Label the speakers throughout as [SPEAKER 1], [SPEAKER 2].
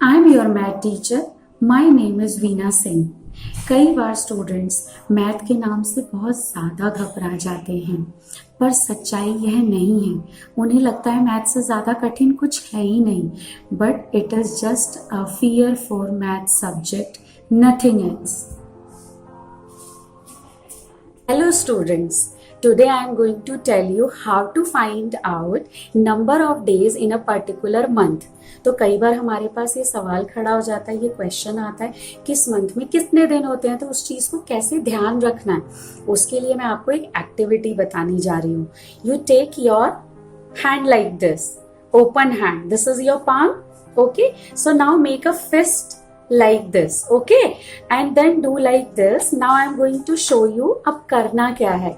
[SPEAKER 1] I am your math teacher. My name is Veena Singh. कई बार students math के नाम से बहुत ज़्यादा घबरा जाते हैं, पर सच्चाई यह नहीं है. उन्हें लगता है मैथ से ज़्यादा कठिन कुछ है ही नहीं, but it is just a fear for math subject, nothing else. Hello students, today I am going to tell you how to find out number of days in a particular month. तो कई बार हमारे पास ये सवाल खड़ा हो जाता है, ये क्वेश्चन आता है किस मंथ में कितने दिन होते हैं, तो उस चीज़ को कैसे ध्यान रखना है, उसके लिए मैं आपको एक एक्टिविटी बताने जा रही हूँ. You take your hand like this, open hand, this is your palm. Okay, so now make a fist like this. Okay, and then do like this. Now I am going to show you अब करना क्या है.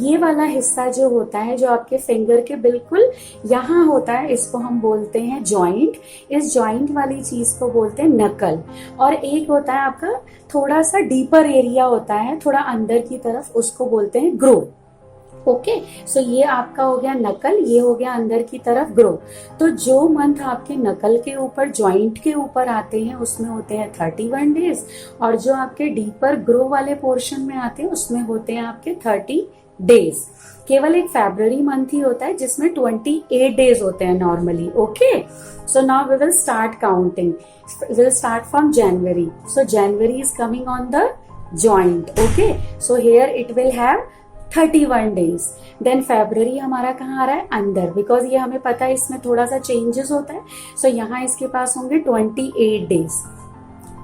[SPEAKER 1] ये वाला हिस्सा जो होता है, जो आपके फिंगर के बिल्कुल यहाँ होता है, इसको हम बोलते हैं जॉइंट. इस जॉइंट वाली चीज को बोलते हैं नकल. और एक होता है आपका थोड़ा सा डीपर एरिया होता है, थोड़ा अंदर की तरफ, उसको बोलते हैं ग्रोव. ओके, सो ये आपका हो गया नकल, ये हो गया अंदर की तरफ ग्रो. तो जो मंथ आपके नकल के ऊपर, जॉइंट के ऊपर आते हैं, उसमें होते हैं 31 डेज, और जो आपके डीपर ग्रो वाले पोर्शन में आते हैं उसमें होते हैं आपके 30 डेज. केवल एक फरवरी मंथ ही होता है जिसमें 28 डेज होते हैं normally. Okay, so now we will start counting. Will start from January. So January is coming on the joint. Okay, so here it will have 31 days. Then February हमारा कहाँ आ रहा है, अंदर, बिकॉज ये हमें पता है इसमें थोड़ा सा चेंजेस होता है. सो यहाँ इसके पास होंगे 28 डेज.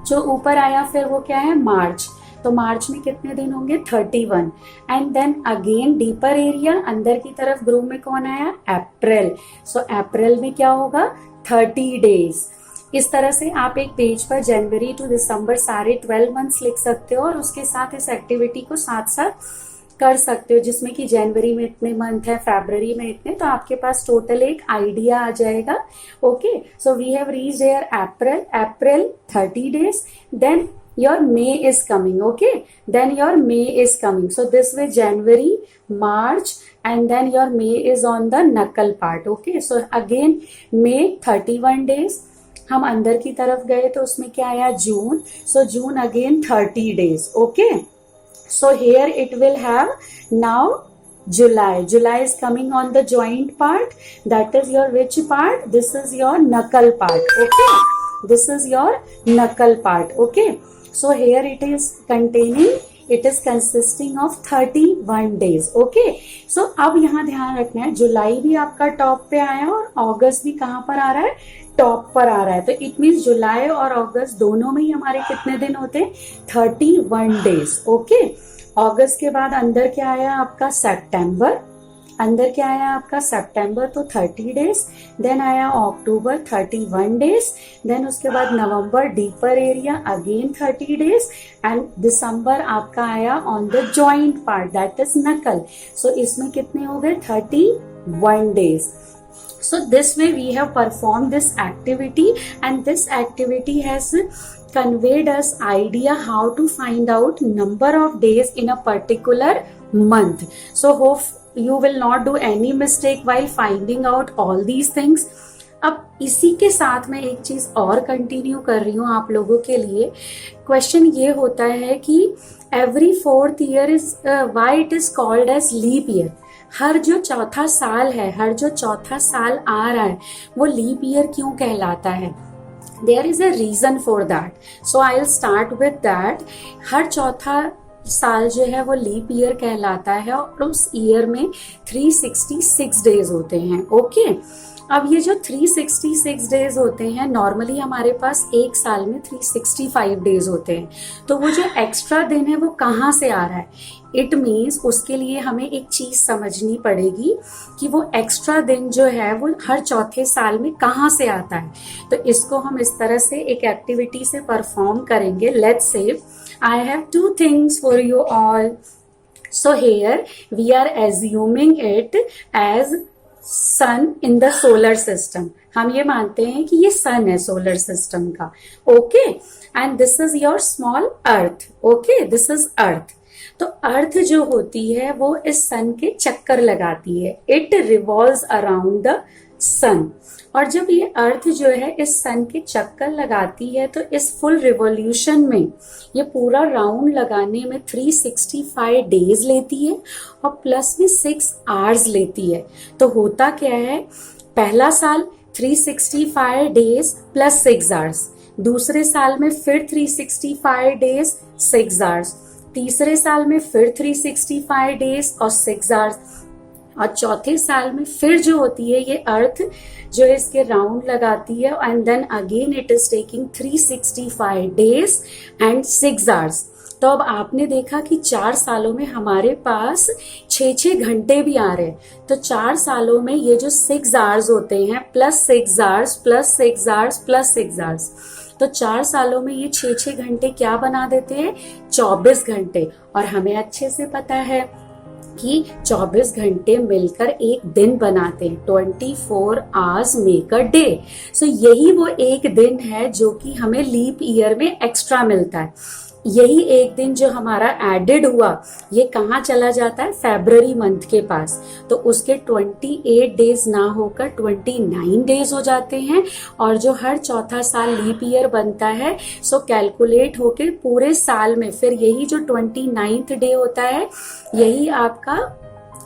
[SPEAKER 1] जो ऊपर आया फिर वो क्या है, मार्च. तो मार्च में कितने दिन होंगे, 31. And then again deeper area, अंदर की तरफ ग्रुप में कौन आया, अप्रैल. सो अप्रैल में क्या होगा, 30 डेज. इस तरह से आप एक पेज पर जनवरी टू दिसंबर सारे 12 मंथ्स लिख सकते हो, और उसके साथ इस एक्टिविटी को साथ साथ कर सकते हो, जिसमें कि जनवरी में इतने मंथ है, फरवरी में इतने, तो आपके पास टोटल एक आइडिया आ जाएगा. Okay, so we have reached here April 30 days. Then your May is coming. Okay, then your May is coming. So this way January, March, and then your May is on the knuckle part. Okay, so again May 31 days. हम अंदर की तरफ गए तो उसमें क्या आया, June. So June again 30 days. Okay, so here it will have now July is coming on the joint part. That is your which part, this is your knuckle part. Okay, this is your knuckle part. Okay, so here it is containing, it is consisting of 31 days. Okay, so अब यहाँ ध्यान रखना है, जुलाई भी आपका top पे आया और अगस्त भी कहाँ पर आ रहा है, टॉप पर आ रहा है. तो इट मीन्स जुलाई और अगस्त दोनों में ही हमारे कितने दिन होते हैं, 31 डेज. ओके, अगस्त के बाद अंदर क्या आया आपका, सितंबर. अंदर क्या आया आपका, सितंबर, तो 30 डेज. देन आया अक्टूबर, 31 डेज. देन उसके बाद November, deeper area, again 30 days. And December आपका आया on the joint part, that is knuckle. So इसमें कितने हो गए, 31 days. So this way we have performed this activity, and this activity has conveyed us idea how to find out number of days in a particular month. So hope you will not do any mistake while finding out all these things. अब इसी के साथ मैं एक चीज और continue कर रही हूँ आप लोगों के लिए. क्वेश्चन ये होता है कि every 4th year is why it is called as leap year. हर जो चौथा साल है, हर जो चौथा साल आ रहा है, वो लीप ईयर क्यों कहलाता है. There is a reason for that. So I will start with that. हर चौथा साल जो है वो लीप ईयर कहलाता है, और उस ईयर में 366 डेज होते हैं. ओके, अब ये जो 366 डेज होते हैं, नॉर्मली हमारे पास एक साल में 365 डेज होते हैं. तो वो जो एक्स्ट्रा दिन है वो कहाँ से आ रहा है, इट मीन्स उसके लिए हमें एक चीज समझनी पड़ेगी कि वो एक्स्ट्रा दिन जो है वो हर चौथे साल में कहाँ से आता है. तो इसको हम इस तरह से एक एक्टिविटी से परफॉर्म करेंगे. Let's say I have 2 things for you all. So here we are assuming it as sun in the solar system. हम ये मानते हैं कि ये सन है सोलर सिस्टम का. Okay, and this is your small earth. Okay, this is earth. तो earth जो होती है वो इस सन के चक्कर लगाती है. इट रिवॉल्व्स अराउंड द सन। और जब ये अर्थ जो है इस सन के चक्कर लगाती है तो इस फुल रिवॉल्यूशन में ये पूरा राउंड लगाने में 365 डेज लेती है और प्लस में 6 आवर्स लेती है। तो होता क्या है, पहला साल 365 डेज प्लस 6 आवर्स, दूसरे साल में फिर 365 डेज 6 आवर्स, तीसरे साल में फिर 365 डेज और 6 आवर्स, और चौथे साल में फिर जो होती है ये अर्थ जो है इसके राउंड लगाती है and then again it is taking 365 days and 6 hours. तो अब आपने देखा कि 4 सालों में हमारे पास 6 घंटे भी आ रहे हैं। तो 4 सालों में ये जो 6 आवर्स होते हैं plus 6 hours plus 6 hours plus 6 hours, तो 4 सालों में ये 6 घंटे क्या बना देते हैं, 24 घंटे। और हमें अच्छे से पता है कि 24 घंटे मिलकर एक दिन बनाते हैं, 24 आवर्स मेक अ डे। सो यही वो एक दिन है जो कि हमें लीप ईयर में एक्स्ट्रा मिलता है। यही एक दिन जो हमारा एडेड हुआ ये कहाँ चला जाता है, फरवरी मंथ के पास। तो उसके 28 डेज ना होकर 29 डेज हो जाते हैं। और जो हर चौथा साल लीप ईयर बनता है सो कैलकुलेट होकर पूरे साल में फिर यही जो 29th डे होता है यही आपका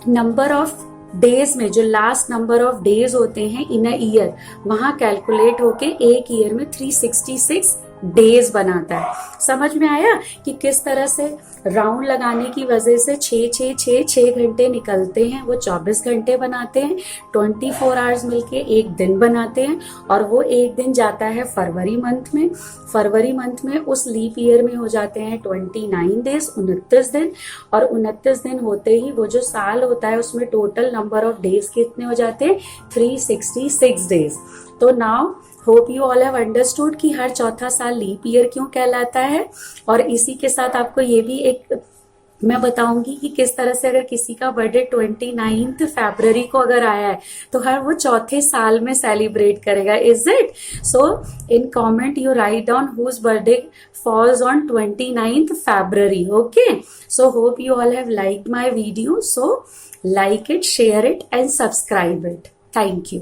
[SPEAKER 1] नंबर ऑफ डेज में जो लास्ट नंबर ऑफ डेज होते हैं इन अ ईयर वहां कैलकुलेट होके एक ईयर में 366 डेज बनाता है। समझ में आया कि किस तरह से राउंड लगाने की वजह से 6 घंटे निकलते हैं, वो 24 घंटे बनाते हैं, 24 आवर्स मिलके एक दिन बनाते हैं। और वो एक दिन जाता है फरवरी मंथ में। फरवरी मंथ में उस लीप ईयर में हो जाते हैं 29 डेज, 29 दिन। और 29 दिन होते ही वो जो साल होता है उसमें टोटल नंबर ऑफ डेज कितने हो जाते हैं, 366 डेज। तो now hope you all have understood कि हर चौथा साल लीप ईयर क्यों कहलाता है। और इसी के साथ आपको ये भी एक मैं बताऊंगी कि किस तरह से अगर किसी का बर्थडे 29 फरवरी को अगर आया है तो हर वो चौथे साल में सेलिब्रेट करेगा। Is it so? In comment you write down whose birthday falls on 29 February. Okay, so hope you all have liked my video, so like it, share it and subscribe it. Thank you.